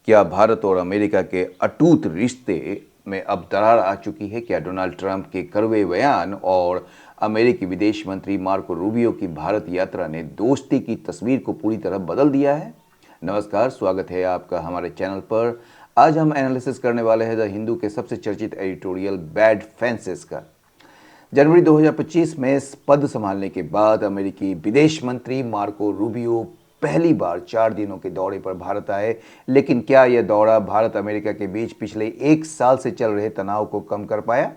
क्या भारत और अमेरिका के अटूट रिश्ते में अब दरार आ चुकी है? क्या डोनाल्ड ट्रंप के कड़वे बयान और अमेरिकी विदेश मंत्री मार्को रूबियो की भारत यात्रा ने दोस्ती की तस्वीर को पूरी तरह बदल दिया है? नमस्कार, स्वागत है आपका हमारे चैनल पर। आज हम एनालिसिस करने वाले हैं द हिंदू के सबसे चर्चित एडिटोरियल बैड फेंसेस का। जनवरी 2025 में पद संभालने के बाद अमेरिकी विदेश मंत्री मार्को रूबियो पहली बार 4 दिनों के दौरे पर भारत आए। लेकिन क्या यह दौरा भारत अमेरिका के बीच पिछले 1 साल से चल रहे तनाव को कम कर पाया,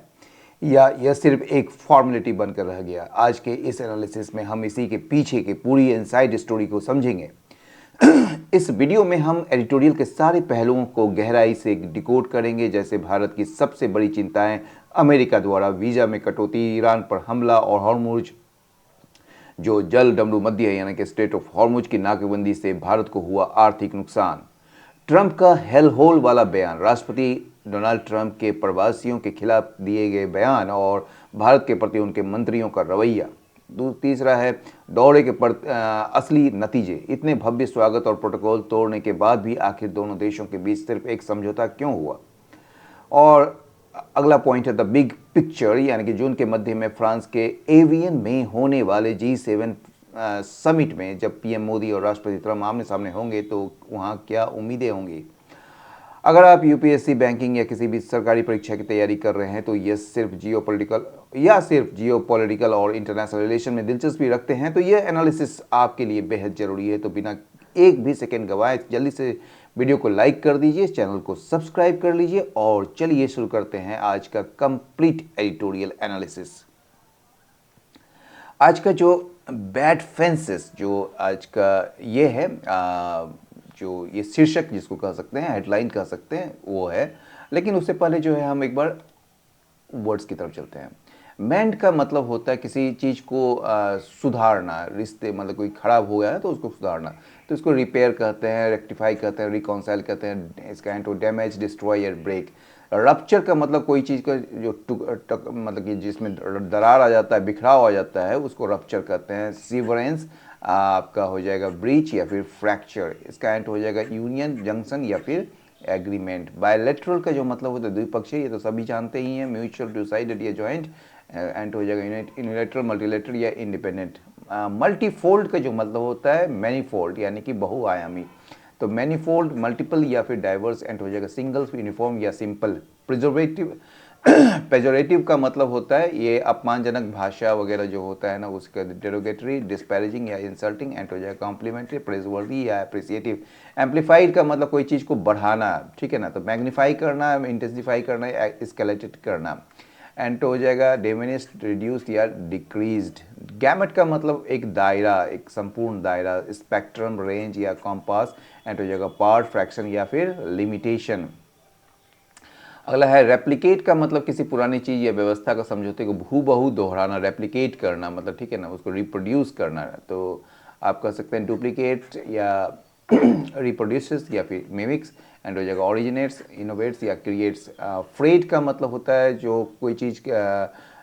या यह सिर्फ एक फॉर्मेलिटी बनकर रह गया? आज के इस एनालिसिस में हम इसी के पीछे की पूरी इनसाइड स्टोरी को समझेंगे। इस वीडियो में हम एडिटोरियल के सारे पहलुओं को गहराई से डिकोड करेंगे, जैसे भारत की सबसे बड़ी चिंताएं, अमेरिका द्वारा वीजा में कटौती, ईरान पर हमला और हॉर्मुज जो जल डमरू मध्य यानी कि स्टेट ऑफ हॉर्मुज की नाकेबंदी से भारत को हुआ आर्थिक नुकसान, ट्रंप का हेल होल वाला बयान, राष्ट्रपति डोनाल्ड ट्रंप के प्रवासियों के खिलाफ दिए गए बयान और भारत के प्रति उनके मंत्रियों का रवैया। तीसरा है दौरे के असली नतीजे, इतने भव्य स्वागत और प्रोटोकॉल तोड़ने के बाद भी आखिर दोनों देशों के बीच सिर्फ एक समझौता क्यों हुआ? और अगला पॉइंट है द बिग पिक्चर, यानी कि जून के मध्य में फ्रांस के एवियन में होने वाले G7 समिट में जब पीएम मोदी और राष्ट्रपति ट्रंप आमने सामने होंगे तो वहाँ क्या उम्मीदें होंगी? अगर आप यूपीएससी, बैंकिंग या किसी भी सरकारी परीक्षा की तैयारी कर रहे हैं तो यह सिर्फ जियोपॉलिटिकल और इंटरनेशनल रिलेशन में दिलचस्पी रखते हैं तो यह एनालिसिस आपके लिए बेहद जरूरी है। तो बिना एक भी सेकेंड गवाए जल्दी से वीडियो को लाइक कर दीजिए, चैनल को सब्सक्राइब कर लीजिए और चलिए शुरू करते हैं आज का कंप्लीट एडिटोरियल एनालिसिस। आज का जो बैड फेंसेस जो आज का ये है जो ये शीर्षक जिसको कह सकते हैं, हेडलाइन कह सकते हैं, वो है। लेकिन उससे पहले जो है हम एक बार वर्ड्स की तरफ चलते हैं। मेंड का मतलब होता है किसी चीज़ को सुधारना, रिश्ते मतलब कोई खराब हो गया है तो उसको सुधारना, तो इसको रिपेयर कहते हैं, रेक्टिफाई कहते हैं, रिकॉन्साइल कहते हैं। इसका एंटो डैमेज, डिस्ट्रॉय या ब्रेक। रप्चर का मतलब कोई चीज़ का जो मतलब कि जिसमें दरार आ जाता है, बिखराव आ जाता है, उसको रप्चर कहते हैं। सीवरेंस आपका हो जाएगा ब्रीच या फिर फ्रैक्चर। इसका एंड हो जाएगा यूनियन, जंक्शन या फिर एग्रीमेंट। बायलैटरल का जो मतलब होता है द्विपक्षीय, ये तो सभी जानते ही हैं, म्यूचुअल, टू साइडेड या जॉइंट। एंड हो जाएगा यूनिलैटरल, मल्टीलैटरल या इंडिपेंडेंट। मल्टीफोल्ड का जो मतलब होता है मैनीफोल्ड, यानी कि बहुआयामी। तो मैनीफोल्ड, मल्टीपल या फिर डाइवर्स। एंड हो जाएगा सिंगल, यूनिफॉर्म या सिंपल। प्रिजर्वेटिव पेजोरेटिव का मतलब होता है ये अपमानजनक भाषा वगैरह जो होता है ना, उसका डेरोगेटरी, डिस्पैरेजिंग या इंसल्टिंग। एंड हो जाएगा कॉम्प्लीमेंट्री, प्रेजवर्दी या अप्रिसिएटिव। एम्पलीफाइड का मतलब कोई चीज़ को बढ़ाना, ठीक है ना, तो मैग्नीफाई करना, इंटेंसिफाई करना, एस्केलेटेड करना। एंड हो जाएगा डिमिनिश्ड, रिड्यूस्ड या डिक्रीज्ड। गैमेट का मतलब एक दायरा, एक संपूर्ण दायरा, स्पेक्ट्रम, रेंज या कॉम्पास। एंड हो जाएगा पार्ट, फ्रैक्शन या फिर लिमिटेशन। अगला है रेप्लिकेट का मतलब किसी पुरानी चीज़ या व्यवस्था का समझौते को हूबहू दोहराना, रेप्लिकेट करना मतलब, ठीक है ना, उसको रिप्रोड्यूस करना। तो आप कह सकते हैं डुप्लीकेट या रिप्रोड्यूसेस या फिर मिमिक्स। एंड हो जाएगा ओरिजिनेट्स, इनोवेट्स या क्रिएट्स। फ्रेड का मतलब होता है जो कोई चीज़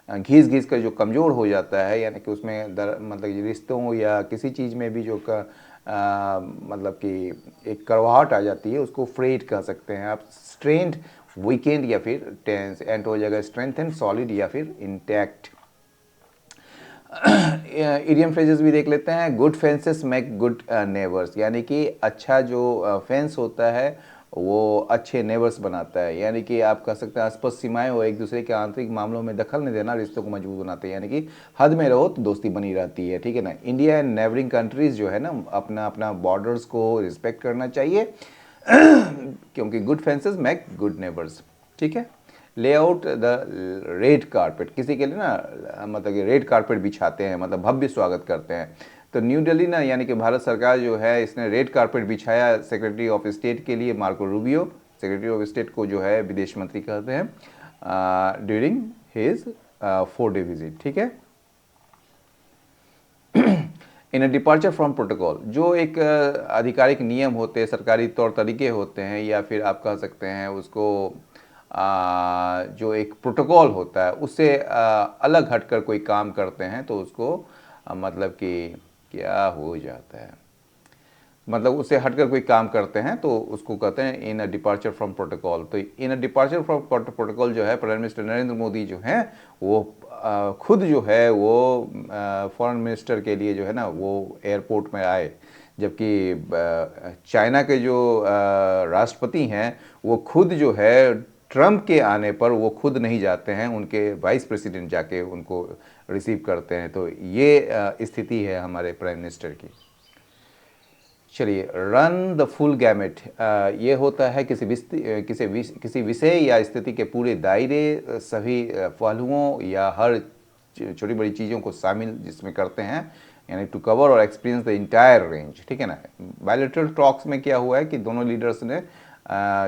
घिस घिस कर जो कमज़ोर हो जाता है, यानी कि उसमें मतलब रिश्तों या किसी चीज़ में भी जो मतलब कि एक कड़वाहट आ जाती है, उसको फ्रेड कह सकते हैं आप। स्ट्रेंड, वीकेंड या फिर टेंस। एंड हो जाएगा स्ट्रेंथन, सॉलिड या फिर इंटैक्ट। इडियम फ्रेजेस भी देख लेते हैं। Good fences make good neighbours, यानी कि अच्छा जो फेंस होता है वो अच्छे नेबर्स बनाता है। यानी कि आप कह सकते हैं स्पष्ट सीमाएं और एक दूसरे के आंतरिक मामलों में दखल नहीं देना रिश्तों को मजबूत बनाते हैं, यानी कि हद में रहो तो दोस्ती बनी रहती है, ठीक है ना। इंडिया एंड नेबरिंग कंट्रीज जो है ना, अपना अपना बॉर्डर्स को रिस्पेक्ट करना चाहिए क्योंकि good fences make good neighbours, ठीक है। लेआउट द रेड कारपेट, किसी के लिए ना मतलब कि रेड कारपेट बिछाते हैं, मतलब भव्य स्वागत करते हैं। तो न्यू दिल्ली ना, यानी कि भारत सरकार जो है, इसने रेड कारपेट बिछाया सेक्रेटरी ऑफ स्टेट के लिए, Marco Rubio. Secretary of state को जो है विदेश मंत्री कहते हैं, ड्यूरिंग हिज 4-day विजिट, ठीक है। इन अ डिपार्चर फ्रॉम प्रोटोकॉल, जो एक आधिकारिक नियम होते हैं, सरकारी तौर तरीके होते हैं, या फिर आप कह सकते हैं उसको जो एक प्रोटोकॉल होता है उससे अलग हटकर कोई काम करते हैं तो उसको मतलब कि क्या हो जाता है। मतलब उससे हटकर कोई काम करते हैं तो उसको कहते हैं इन अ डिपार्चर फ्रॉम प्रोटोकॉल। तो इन अ डिपार्चर फ्रॉम प्रोटोकॉल जो है प्राइम मिनिस्टर नरेंद्र मोदी जो हैं वो खुद जो है वो फॉरेन मिनिस्टर के लिए जो है ना वो एयरपोर्ट में आए, जबकि चाइना के जो राष्ट्रपति हैं वो खुद जो है ट्रंप के आने पर वो खुद नहीं जाते हैं, उनके वाइस प्रेसिडेंट जाके उनको रिसीव करते हैं। तो ये स्थिति है हमारे प्राइम मिनिस्टर की। चलिए, रन द फुल गैमेट ये होता है किसी विषय या स्थिति के पूरे दायरे, सभी पहलुओं या हर छोटी बड़ी चीज़ों को शामिल जिसमें करते हैं, यानी टू कवर और एक्सपीरियंस द इंटायर रेंज, ठीक है ना। बायलैटरल टॉक्स में क्या हुआ है कि दोनों लीडर्स ने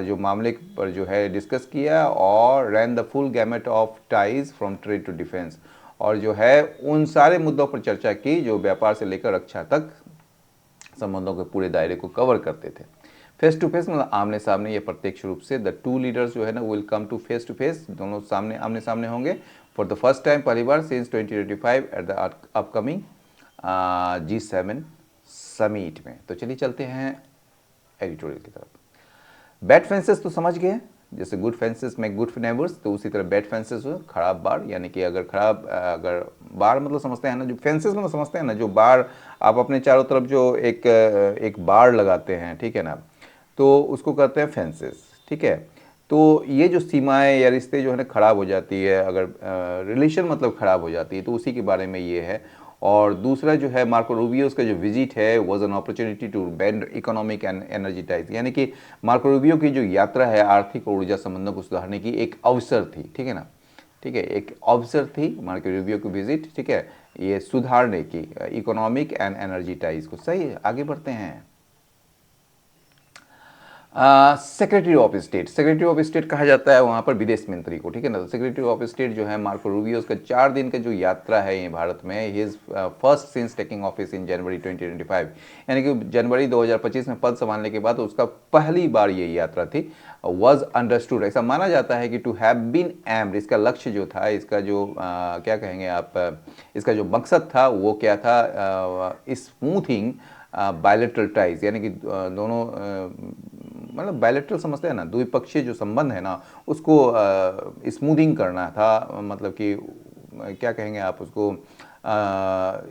जो मामले पर जो है डिस्कस किया और ran the full gamut of ties from trade to defence, और जो है उन सारे मुद्दों पर चर्चा की जो व्यापार से लेकर रक्षा तक संबंधों के पूरे दायरे को कवर करते थे। फेस टू फेस मतलब आमने सामने, ये प्रत्यक्ष रूप से द टू लीडर्स जो है ना विल कम टू फेस, दोनों सामने आमने सामने होंगे फॉर द फर्स्ट टाइम, पहली बार since 2025 at the upcoming G7 summit में। तो चलिए चलते हैं एडिटोरियल की तरफ। बैड फेंसेस तो समझ गए, जैसे गुड फेंसेस में गुड नेबर्स, तो उसी तरह बैड फेंसेस हो खराब बार, यानी कि अगर बार मतलब समझते हैं ना, जो फेंसेस मतलब समझते हैं ना, जो बार आप अपने चारों तरफ जो एक बार लगाते हैं, ठीक है ना, तो उसको कहते हैं फेंसेस, ठीक है। तो ये जो सीमाएं या रिश्ते जो है ना खराब हो जाती है, अगर रिलेशन मतलब खराब हो जाती है, तो उसी के बारे में ये है। और दूसरा जो है मार्को रूबियोस का जो विजिट है was an opportunity to bend economic and energy ties, यानी कि मार्को रूबियो की जो यात्रा है आर्थिक और ऊर्जा संबंधों को सुधारने की एक अवसर थी, ठीक है ना, ठीक है, एक अवसर थी मार्को रूबियो की विजिट, ठीक है, ये सुधारने की इकोनॉमिक एंड एनर्जी टाइज को। सही, आगे बढ़ते हैं। सेक्रेटरी ऑफ स्टेट कहा जाता है वहाँ पर विदेश मंत्री को, ठीक है ना। तो सेक्रेटरी ऑफ स्टेट जो है मार्को रूबियो का 4 दिन का जो यात्रा है ये भारत में, his first since taking office in January 2025, यानी कि जनवरी 2025 में पद संभालने के बाद उसका पहली बार ये यात्रा थी। वॉज अंडरस्टूड, ऐसा माना जाता है कि टू हैव बीन एम्ड, इसका लक्ष्य जो था, इसका जो क्या कहेंगे आप, इसका जो मकसद था वो क्या था, स्मूथिंग बायलैटरल टाइज, यानी कि दोनों मतलब बायलैटरल समझते हैं ना, द्विपक्षीय जो संबंध है ना उसको स्मूथिंग करना था, मतलब कि क्या कहेंगे आप उसको,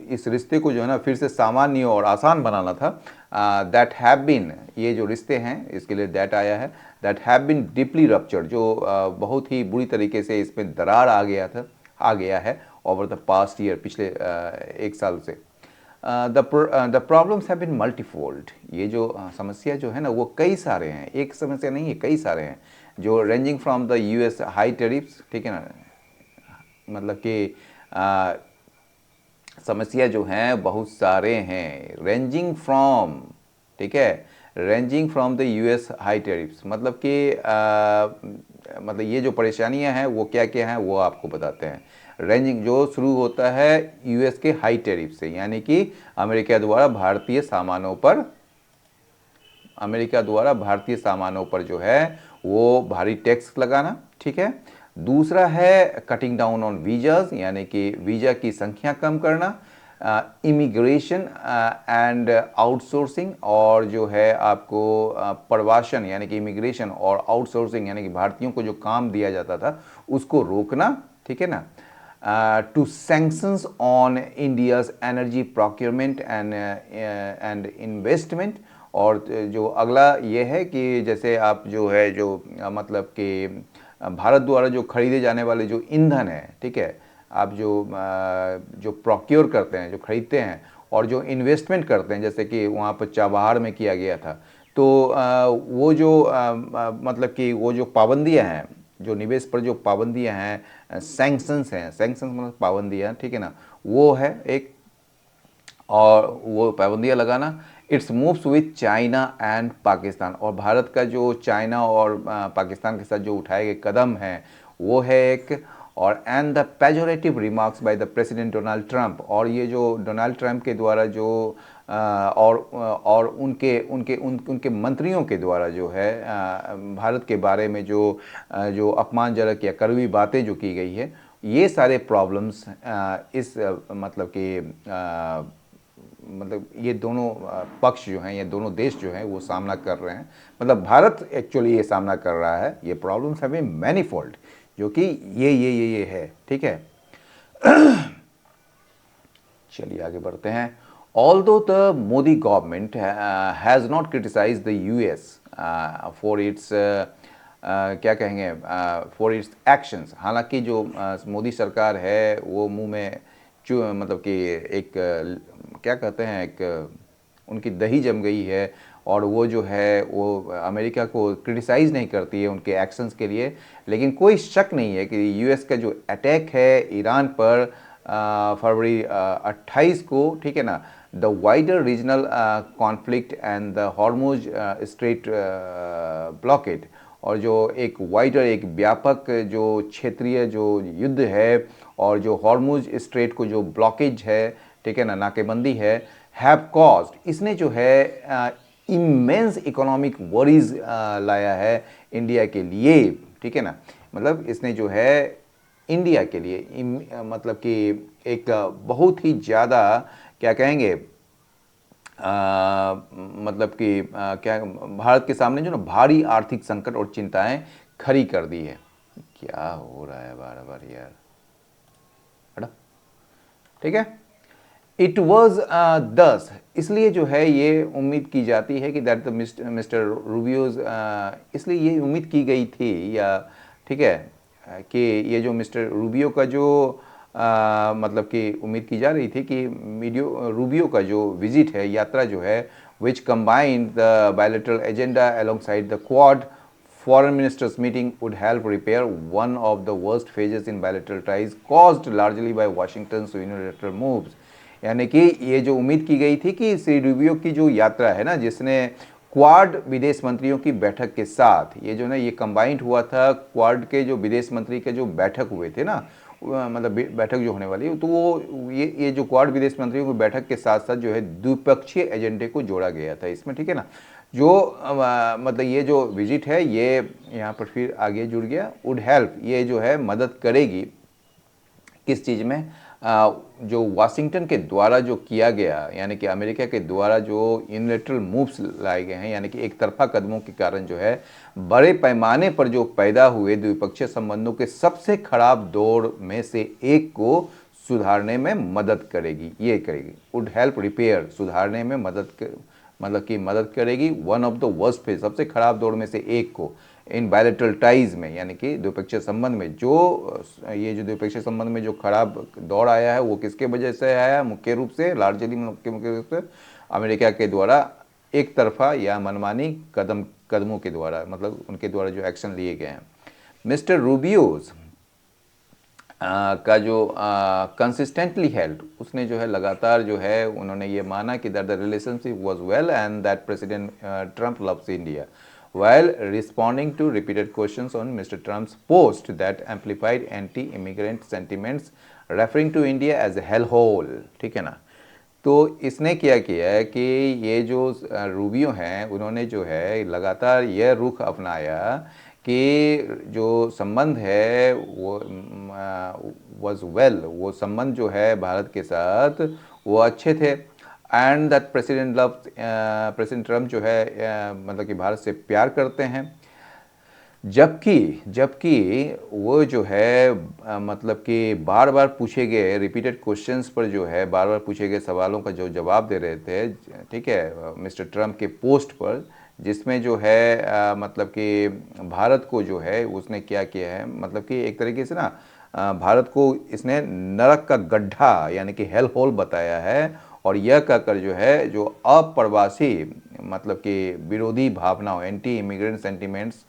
इस रिश्ते को जो है ना फिर से सामान्य और आसान बनाना था। दैट हैव बीन, ये जो रिश्ते हैं इसके लिए दैट आया है, that have been deeply ruptured, जो बहुत ही बुरी तरीके से इसमें दरार आ गया है ओवर द पास्ट ईयर, पिछले 1 साल से। The problems have been multifold, ये जो समस्या जो है ना वो कई सारे हैं, एक समस्या नहीं है, कई सारे हैं, जो ranging from the US high tariffs, ठीक है ना, मतलब कि समस्या जो हैं बहुत सारे हैं, रेंजिंग फ्रॉम, ठीक है, ranging from the US high tariffs, मतलब कि मतलब ये जो परेशानियां हैं वो क्या क्या हैं वो आपको बताते हैं। रेंजिंग जो शुरू होता है US के हाई टेरिफ से, यानी कि अमेरिका द्वारा भारतीय सामानों पर जो है वो भारी टैक्स लगाना, ठीक है। दूसरा है कटिंग डाउन ऑन वीजाज, यानी कि वीजा की संख्या कम करना, इमिग्रेशन एंड आउटसोर्सिंग, और जो है आपको प्रवासन यानी कि इमिग्रेशन और आउटसोर्सिंग यानी कि भारतीयों को जो काम दिया जाता था उसको रोकना, ठीक है ना। To sanctions on India's energy procurement and investment, और जो अगला ये है कि जैसे आप जो है जो मतलब कि भारत द्वारा जो खरीदे जाने वाले जो ईंधन है, ठीक है, आप जो प्रोक्योर करते हैं, जो खरीदते हैं और जो इन्वेस्टमेंट करते हैं, जैसे कि वहाँ पर चाबहार में किया गया था, तो वो जो मतलब कि वो जो पाबंदियाँ हैं, जो निवेश पर जो पाबंदियाँ हैं, सैंक्शंस हैं, सैंक्शंस मतलब पाबंदियाँ, ठीक है ना, वो है एक, और वो पाबंदियाँ लगाना। It's moves with China and Pakistan, और भारत का जो चाइना और पाकिस्तान के साथ जो उठाए गए कदम हैं वो है एक, और and the pejorative remarks by the president Donald Trump, और ये जो डोनाल्ड ट्रंप के द्वारा जो और उनके मंत्रियों के द्वारा जो है भारत के बारे में जो अपमानजनक या कड़वी बातें जो की गई है, ये सारे प्रॉब्लम्स इस मतलब कि मतलब ये दोनों पक्ष जो हैं, ये दोनों देश जो हैं वो सामना कर रहे हैं। मतलब भारत एक्चुअली ये सामना कर रहा है, ये प्रॉब्लम्स हैव बीन मैनीफोल्ड, जो कि ये है, ठीक है। चलिए आगे बढ़ते हैं। Although the Modi government has not criticise the US for its क्या कहेंगे, फॉर इट्स एक्शंस। हालांकि जो मोदी सरकार है वो मुंह में मतलब कि एक क्या कहते हैं, एक उनकी दही जम गई है, और वो जो है वो अमेरिका को क्रिटिसाइज़ नहीं करती है उनके एक्शंस के लिए। लेकिन कोई शक नहीं है कि यूएस का जो अटैक है ईरान पर फरवरी 28 को, ठीक है ना, the wider regional conflict and the Hormuz strait blockade, और जो एक वाइडर, एक व्यापक जो क्षेत्रीय जो युद्ध है, और जो हॉर्मुज स्ट्रेट को जो ब्लॉकेज है, ठीक है ना, नाकेबंदी है, हैव कॉज्ड, इसने जो है इमेंस इकोनॉमिक वरीज लाया है इंडिया के लिए, ठीक है ना। मतलब इसने जो है इंडिया के लिए मतलब कि एक बहुत ही ज़्यादा क्या कहेंगे, मतलब कि क्या भारत के सामने जो ना भारी आर्थिक संकट और चिंताएं खड़ी कर दी है। क्या हो रहा है बार बार यार, हटो, ठीक है। इट वॉज दस, इसलिए जो है ये उम्मीद की जाती है कि दैट द मिस्टर रूबियोज, इसलिए ये उम्मीद की गई थी, या ठीक है, कि ये जो मिस्टर रूबियो का जो मतलब कि उम्मीद की जा रही थी कि रूबियो का जो विजिट है, यात्रा जो है, which combined the bilateral agenda alongside the Quad foreign ministers meeting would help repair one of the worst phases in bilateral ties caused largely by Washington's unilateral moves। यानी कि ये जो उम्मीद की गई थी कि श्री रूबियो की जो यात्रा है ना, जिसने क्वाड विदेश मंत्रियों की बैठक के साथ, ये जो ना ये कंबाइंड हुआ था, क्वाड के जो विदेश मंत्री के जो बैठक हुए थे ना, मतलब बैठक जो होने वाली, तो वो ये जो क्वाड विदेश मंत्रियों की बैठक के साथ साथ जो है द्विपक्षीय एजेंडे को जोड़ा गया था इसमें, ठीक है ना। जो मतलब ये जो विजिट है ये यहाँ पर फिर आगे जुड़ गया, वुड हेल्प, ये जो है मदद करेगी किस चीज़ में, जो वाशिंगटन के द्वारा जो किया गया, यानी कि अमेरिका के द्वारा जो यूनिलैटरल मूव्स लाए गए हैं, यानी कि एक तरफा कदमों के कारण जो है बड़े पैमाने पर जो पैदा हुए द्विपक्षीय संबंधों के सबसे खराब दौर में से एक को सुधारने में मदद करेगी, ये करेगी। वुड हेल्प रिपेयर, सुधारने में मतलब कि मदद करेगी one of the worst phase, सबसे खराब दौर में से एक को, इन बायलैटरल टाइज में, यानी कि द्विपक्षीय संबंध में, जो ये जो द्विपक्षीय संबंध में जो खराब दौर आया है वो किसके वजह से आया, मुख्य रूप से लार्जली मुख्य रूप से अमेरिका के द्वारा एक तरफा या मनमानी कदमों के द्वारा, मतलब उनके द्वारा जो एक्शन लिए गए हैं। मिस्टर रूबियोज का जो कंसिस्टेंटली हेल्ड, उसने जो है लगातार जो है उन्होंने ये माना कि that the relationship was well and that president Trump loves India, while responding to repeated questions on Mr. Trump's post that amplified anti-immigrant sentiments, referring to India as a hellhole, ठीक है ना। तो इसने क्या किया है कि ये जो रूबियो हैं उन्होंने जो है लगातार यह रुख अपनाया कि जो संबंध है वो वाज वेल, वो संबंध जो है भारत के साथ वो अच्छे थे, एंड दैट प्रेसिडेंट ट्रम्प जो है मतलब कि भारत से प्यार करते हैं, जबकि वो जो है मतलब कि बार बार पूछे गए रिपीटेड क्वेश्चंस पर जो है बार बार पूछे गए सवालों का जो जवाब दे रहे थे, ठीक है, मिस्टर ट्रम्प के पोस्ट पर, जिसमें जो है मतलब कि भारत को जो है उसने क्या किया है, मतलब कि एक तरीके से ना भारत को इसने नरक का गड्ढा यानी कि हेल होल बताया है, और यह कहकर जो है जो अप्रवासी मतलब कि विरोधी भावनाओं, एंटी इमिग्रेंट सेंटिमेंट्स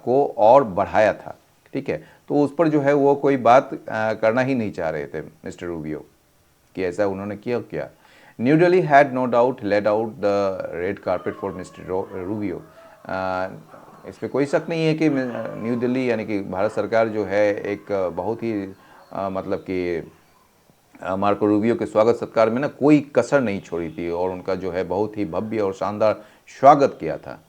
को और बढ़ाया था, ठीक है। तो उस पर जो है वो कोई बात करना ही नहीं चाह रहे थे मिस्टर रूबियो, कि ऐसा उन्होंने किया क्या। New Delhi had no doubt let out the red carpet for mister Rubio, इस पर कोई शक नहीं है कि न्यू दिल्ली यानी कि भारत सरकार जो है एक बहुत ही मतलब कि मार्को रूबियो के स्वागत सत्कार में ना कोई कसर नहीं छोड़ी थी, और उनका जो है बहुत ही भव्य और शानदार स्वागत किया था।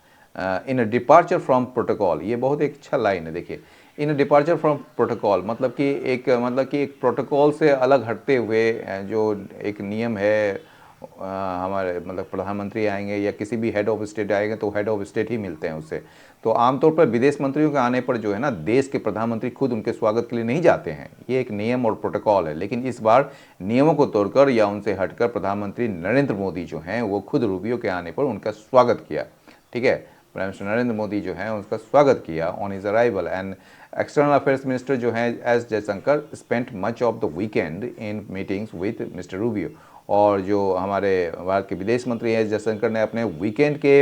इन अ डिपार्चर फ्रॉम प्रोटोकॉल, ये बहुत एक अच्छा लाइन है, देखिए, इन अ डिपार्चर फ्रॉम प्रोटोकॉल मतलब कि एक प्रोटोकॉल से अलग हटते हुए जो एक नियम है हमारे मतलब प्रधानमंत्री आएंगे या किसी भी हेड ऑफ स्टेट आएंगे तो हेड ऑफ स्टेट ही मिलते हैं उससे। तो आमतौर पर विदेश मंत्रियों के आने पर जो है ना, देश के प्रधानमंत्री खुद उनके स्वागत के लिए नहीं जाते हैं, ये एक नियम और प्रोटोकॉल है। लेकिन इस बार नियमों को तोड़कर या उनसे हटकर प्रधानमंत्री नरेंद्र मोदी जो हैं वो खुद रूबियो के आने पर उनका स्वागत किया। ठीक है, प्राइम मिनिस्टर नरेंद्र मोदी जो है उसका स्वागत किया on his arrival. And external affairs minister जो हैं S Jaishankar spent much of the weekend in meetings with mister Rubio. और जो हमारे भारत के विदेश मंत्री एस जयशंकर ने अपने वीकेंड के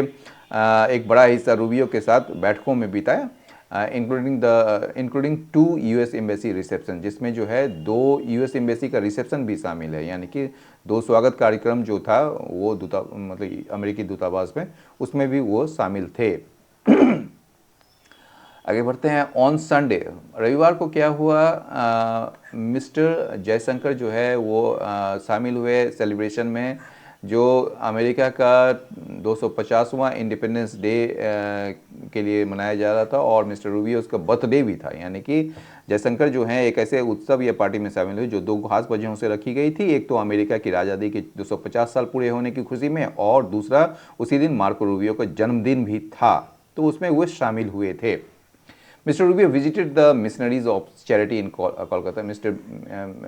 एक बड़ा हिस्सा रूबियो के साथ बैठकों में बिताया, इंक्लूडिंग 2 यूएस एम्बेसी रिसेप्शन, जिसमें जो है 2 यूएस एम्बेसी का रिसेप्शन भी शामिल है। यानी कि 2 स्वागत कार्यक्रम जो था वो मतलब अमेरिकी दूतावास में, उसमें भी वो शामिल थे। आगे बढ़ते हैं। ऑन संडे, रविवार को क्या हुआ, मिस्टर जयशंकर जो है वो शामिल हुए सेलिब्रेशन में जो अमेरिका का 250वां इंडिपेंडेंस डे के लिए मनाया जा रहा था, और मिस्टर रूबियो उसका बर्थडे भी था। यानी कि जयशंकर जो है एक ऐसे उत्सव या पार्टी में शामिल हुए जो 2 खास वजहों से रखी गई थी। एक तो अमेरिका की आज़ादी के 250 साल पूरे होने की खुशी में, और दूसरा उसी दिन मार्को रूबियो का जन्मदिन भी था, तो उसमें वो शामिल हुए थे। Mister Rubio visited the missionaries of charity in Kolkata. Mister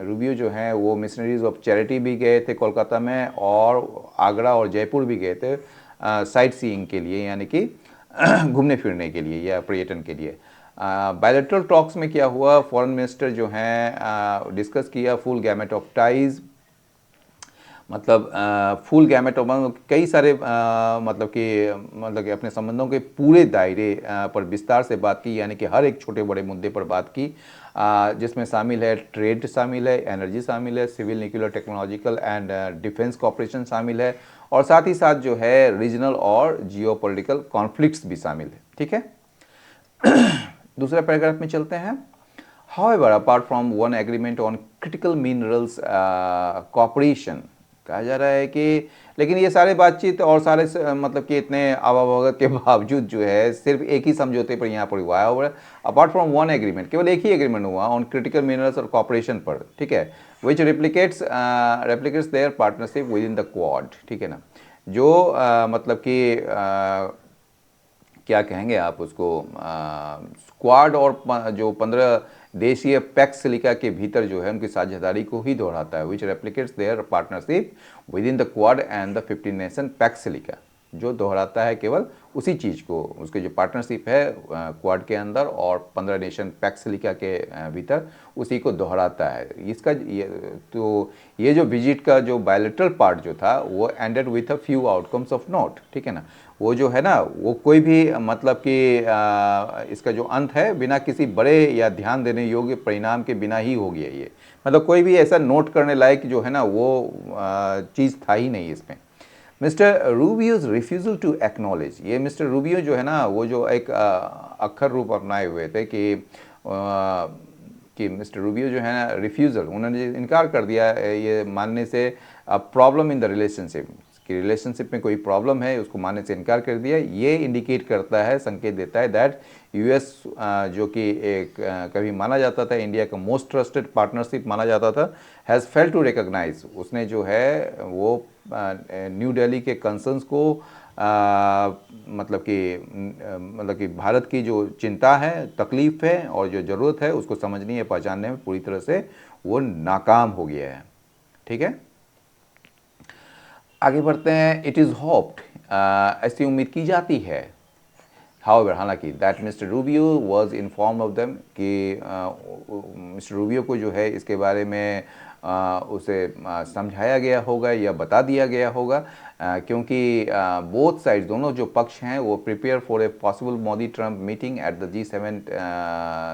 Rubio जो हैं वो मिशनरीज ऑफ चैरिटी भी गए थे कोलकाता में, और आगरा और जयपुर भी गए थे साइट सीइंग के लिए, यानी कि घूमने फिरने के लिए या पर्यटन के लिए। बायलैटरल टॉक्स में क्या हुआ, फॉरेन मिनिस्टर जो हैं डिस्कस किया फुल गैमेट ऑफ टाइज, मतलब फुल गैमेट ऑफ कई सारे मतलब कि अपने संबंधों के पूरे दायरे पर विस्तार से बात की। यानी कि हर एक छोटे बड़े मुद्दे पर बात की, जिसमें शामिल है ट्रेड शामिल है, एनर्जी शामिल है, civil nuclear technological and defence cooperation शामिल है, और साथ ही साथ जो है रीजनल और जियोपॉलिटिकल कॉन्फ्लिक्ट्स भी शामिल है। ठीक है, दूसरे पैराग्राफ में चलते हैं। However, apart from one agreement on critical minerals cooperation, कहा जा रहा है कि लेकिन ये सारे बातचीत और सारे मतलब कि इतने अवगत के बावजूद जो है सिर्फ एक ही समझौते पर यहाँ पर हुआ है। अपार्ट फ्रॉम वन एग्रीमेंट, केवल एक ही एग्रीमेंट हुआ ऑन क्रिटिकल मिनरल्स और कॉपरेशन पर। ठीक है, which replicates their partnership within the Quad. ठीक है ना, जो मतलब कि क्या कहेंगे आप उसको, स्क्वाड और जो 15 देशीय पैक्स सिलिका के भीतर जो है उनकी साझेदारी को ही दोहराता है। Which replicates their partnership within the Quad and the 15 nation Pax Silica, जो दोहराता है केवल उसी चीज़ को, उसके जो पार्टनरशिप है क्वाड के अंदर और 15 नेशन पैक्स सिलिका के भीतर, उसी को दोहराता है। इसका ये जो विजिट का जो बायलैटरल पार्ट जो था वो ended with a few outcomes of note. ठीक है ना, वो जो है ना वो कोई भी मतलब कि इसका जो अंत है बिना किसी बड़े या ध्यान देने योग्य परिणाम के बिना ही हो गया ये, मतलब कोई भी ऐसा नोट करने लायक जो है ना वो चीज़ था ही नहीं इसमें। मिस्टर रूबियोज रिफ्यूज़ल टू एक्नॉलेज, ये मिस्टर रूबियो जो है ना वो जो एक अक्षर रूप अपनाए हुए थे कि मिस्टर रूबियो जो है ना रिफ्यूज़ल, उन्होंने इनकार कर दिया ये मानने से प्रॉब्लम इन द रिलेशनशिप, कि रिलेशनशिप में कोई प्रॉब्लम है उसको मानने से इनकार कर दिया। ये इंडिकेट करता है, संकेत देता है दैट यूएस जो कि एक कभी माना जाता था इंडिया का मोस्ट ट्रस्टेड पार्टनरशिप माना जाता था, हैज़ फेल टू रिकॉग्नाइज, उसने जो है वो न्यू दिल्ली के कंसर्न्स को मतलब कि भारत की जो चिंता है, तकलीफ़ है और जो ज़रूरत है उसको समझने या पहचानने में पूरी तरह से वो नाकाम हो गया है। ठीक है, आगे बढ़ते हैं। इट इज़ होप्ड, ऐसी उम्मीद की जाती है, हाउएवर हालांकि, that mister Rubio was inform of them, कि मिस्टर रूबियो को जो है इसके बारे में उसे समझाया गया होगा या बता दिया गया होगा, क्योंकि बोथ साइड, दोनों जो पक्ष हैं वो prepare for a possible Modi Trump meeting at the G7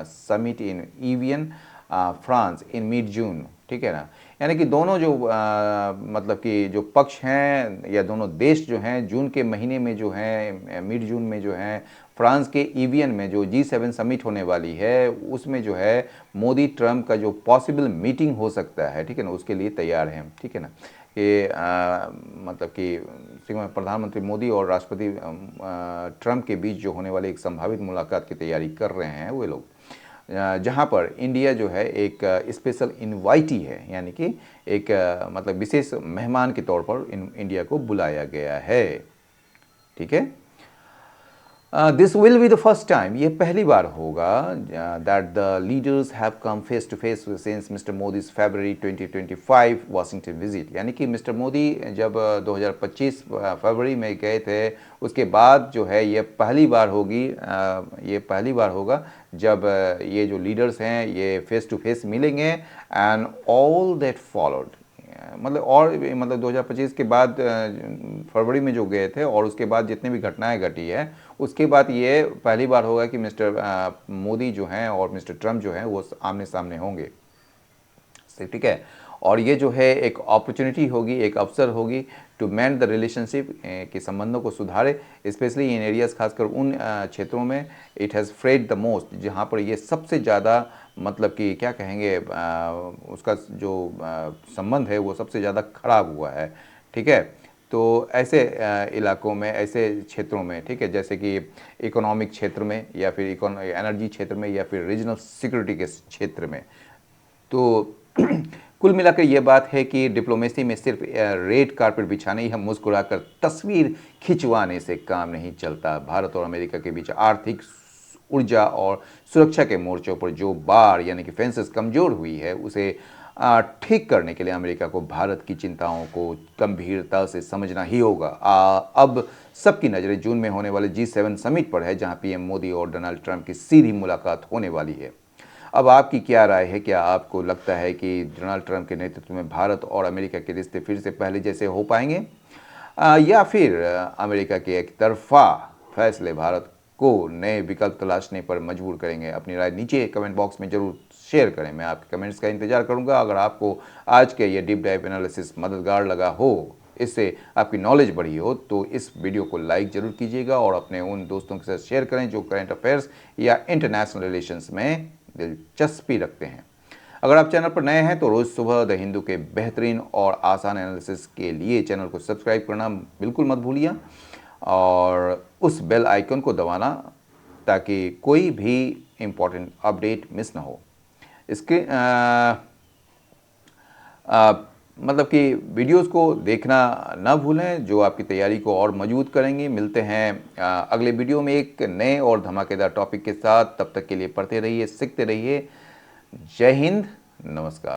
summit in Evian France in mid June. ठीक है ना, यानी कि दोनों जो मतलब कि जो पक्ष हैं या दोनों देश जो हैं जून के महीने में जो हैं, मिड जून में जो हैं फ्रांस के ईवियन में जो G7 समिट होने वाली है उसमें जो है मोदी ट्रम्प का जो पॉसिबल मीटिंग हो सकता है, ठीक है ना, उसके लिए तैयार हैं। ठीक है ना, कि मतलब कि प्रधानमंत्री मोदी और राष्ट्रपति ट्रम्प के बीच जो होने वाली एक संभावित मुलाकात की तैयारी कर रहे हैं वे लोग। जहाँ पर इंडिया जो है एक स्पेशल इनवाइटी है, यानी कि एक मतलब विशेष मेहमान के तौर पर इंडिया को बुलाया गया है। ठीक है, this will be the first time, ये पहली बार होगा that the leaders have come face to face since mister Modi's February 2025 Washington visit. यानी कि मिस्टर मोदी जब 2025 फरवरी में गए थे, उसके बाद जो है ये पहली बार होगी, ये पहली बार होगा जब ये जो लीडर्स हैं ये फेस टू फेस मिलेंगे। एंड ऑल दैट फॉलोड, मतलब और मतलब 2025 के बाद फरवरी में जो गए थे और उसके बाद जितनी भी घटनाएं घटी है, उसके बाद ये पहली बार होगा कि मिस्टर मोदी जो हैं और मिस्टर ट्रंप जो हैं वो आमने सामने होंगे। ठीक है, और ये जो है एक अपॉर्चुनिटी होगी, एक अवसर होगी टू मेंड द रिलेशनशिप, के संबंधों को सुधारे, स्पेशली इन एरियाज, खासकर उन क्षेत्रों में it has frayed the most, जहाँ पर ये सबसे ज़्यादा मतलब कि क्या कहेंगे उसका जो संबंध है वो सबसे ज़्यादा खराब हुआ है। ठीक है, तो ऐसे इलाकों में, ऐसे क्षेत्रों में, ठीक है, जैसे कि इकोनॉमिक क्षेत्र में या फिर एनर्जी क्षेत्र में या फिर रीजनल सिक्योरिटी के क्षेत्र में, तो कुल मिलाकर ये बात है कि डिप्लोमेसी में सिर्फ रेड कारपेट बिछाने या मुस्कुराकर तस्वीर खिंचवाने से काम नहीं चलता। भारत और अमेरिका के बीच आर्थिक, ऊर्जा और सुरक्षा के मोर्चों पर जो बार यानी कि फेंसेस कमज़ोर हुई है, उसे ठीक करने के लिए अमेरिका को भारत की चिंताओं को गंभीरता से समझना ही होगा। अब सबकी नज़रें जून में होने वाले G7 समिट पर है, जहां पीएम मोदी और डोनाल्ड ट्रंप की सीधी मुलाकात होने वाली है। अब आपकी क्या राय है? क्या आपको लगता है कि डोनाल्ड ट्रंप के नेतृत्व में भारत और अमेरिका के रिश्ते फिर से पहले जैसे हो पाएंगे, या फिर अमेरिका के एक तरफा फैसले भारत को नए विकल्प तलाशने पर मजबूर करेंगे? अपनी राय नीचे कमेंट बॉक्स में जरूर शेयर करें, मैं आपके कमेंट्स का इंतजार करूंगा। अगर आपको आज के ये डीप डाइव एनालिसिस मददगार लगा हो, इससे आपकी नॉलेज बढ़ी हो, तो इस वीडियो को लाइक जरूर कीजिएगा और अपने उन दोस्तों के साथ शेयर करें जो करंट अफेयर्स या इंटरनेशनल रिलेशंस में दिलचस्पी रखते हैं। अगर आप चैनल पर नए हैं तो रोज़ सुबह द हिंदू के बेहतरीन और आसान एनालिसिस के लिए चैनल को सब्सक्राइब करना बिल्कुल मत भूलिए और उस बेल आइकन को दबाना ताकि कोई भी इम्पोर्टेंट अपडेट मिस ना हो। इसके मतलब कि वीडियोस को देखना ना भूलें जो आपकी तैयारी को और मजबूत करेंगे। मिलते हैं अगले वीडियो में एक नए और धमाकेदार टॉपिक के साथ। तब तक के लिए पढ़ते रहिए, सीखते रहिए। जय हिंद, नमस्कार।